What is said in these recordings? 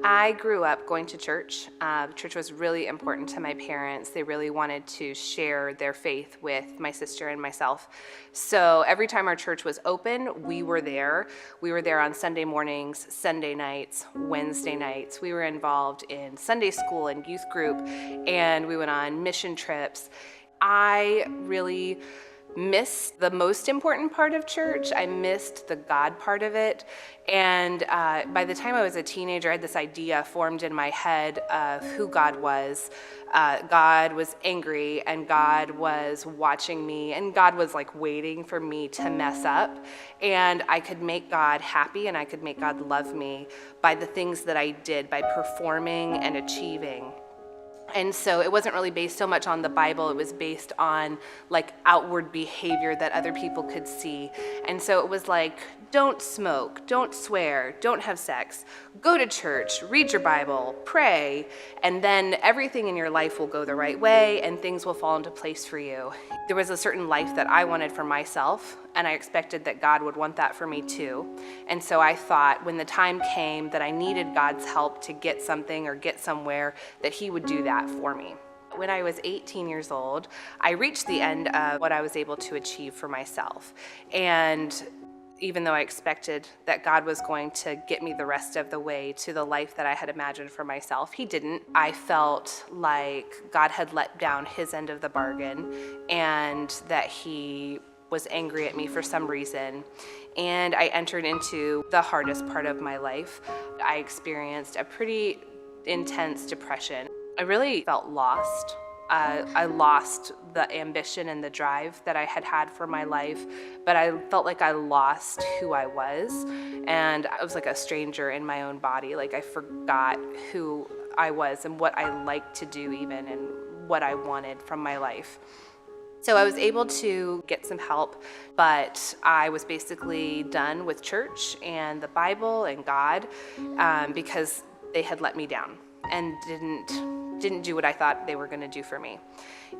I grew up going to church. Church was really important to my parents. They really wanted to share their faith with my sister and myself. So every time our church was open, we were there. We were there on Sunday mornings, Sunday nights, Wednesday nights. We were involved in Sunday school and youth group, and we went on mission trips. I really missed the most important part of church. I missed the God part of it. And by the time I was a teenager, I had this idea formed in my head of who God was. God was angry, and God was watching me, and God was like waiting for me to mess up. And I could make God happy, and I could make God love me by the things that I did, by performing and achieving. And so it wasn't really based so much on the Bible, it was based on like outward behavior that other people could see. And so it was like, don't smoke, don't swear, don't have sex, go to church, read your Bible, pray, and then everything in your life will go the right way and things will fall into place for you. There was a certain life that I wanted for myself, and I expected that God would want that for me too. And so I thought when the time came that I needed God's help to get something or get somewhere, that He would do that for me. When I was 18 years old, I reached the end of what I was able to achieve for myself. And even though I expected that God was going to get me the rest of the way to the life that I had imagined for myself, He didn't. I felt like God had let down His end of the bargain, and that He was angry at me for some reason. And I entered into the hardest part of my life. I experienced a pretty intense depression. I really felt lost. I lost the ambition and the drive that I had for my life, but I felt like I lost who I was, and I was like a stranger in my own body. Like I forgot who I was and what I liked to do even, and what I wanted from my life. So I was able to get some help, but I was basically done with church and the Bible and God because they had let me down and didn't do what I thought they were going to do for me.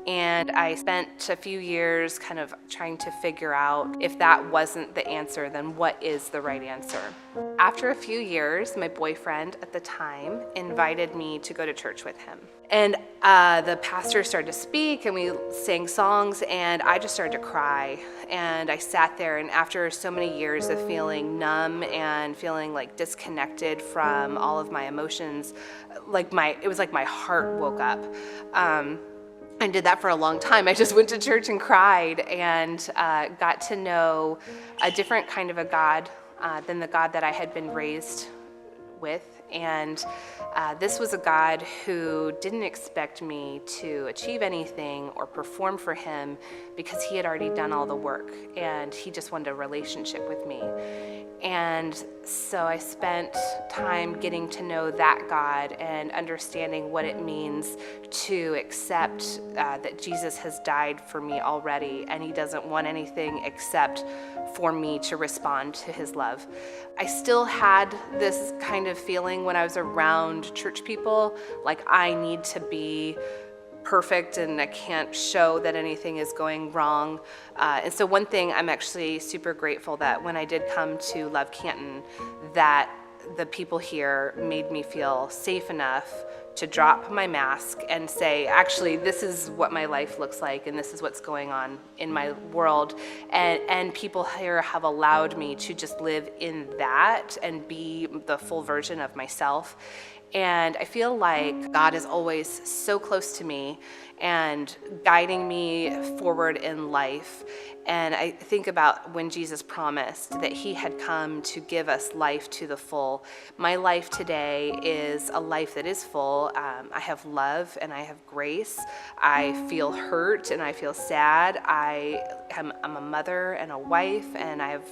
And I spent a few years kind of trying to figure out if that wasn't the answer, then what is the right answer? After a few years, my boyfriend at the time invited me to go to church with him. And the pastor started to speak, and we sang songs, and I just started to cry. And I sat there, and after so many years of feeling numb and feeling like disconnected from all of my emotions, it was like my heart woke up. I did that for a long time. I just went to church and cried, and got to know a different kind of a God than the God that I had been raised with. And this was a God who didn't expect me to achieve anything or perform for Him, because He had already done all the work, and He just wanted a relationship with me. And so I spent time getting to know that God and understanding what it means to accept that Jesus has died for me already, and He doesn't want anything except for me to respond to His love. I still had this kind of feeling when I was around church people, like I need to be perfect and I can't show that anything is going wrong. And so one thing I'm actually super grateful that when I did come to Love Canton, that the people here made me feel safe enough to drop my mask and say, actually, this is what my life looks like, and this is what's going on in my world. And people here have allowed me to just live in that and be the full version of myself. And I feel like God is always so close to me and guiding me forward in life. And I think about when Jesus promised that He had come to give us life to the full. My life today is a life that is full. I have love and I have grace. I feel hurt and I feel sad. I'm a mother and a wife, and I have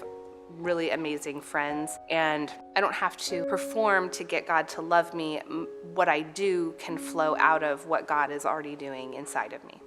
really amazing friends, and I don't have to perform to get God to love me. What I do can flow out of what God is already doing inside of me.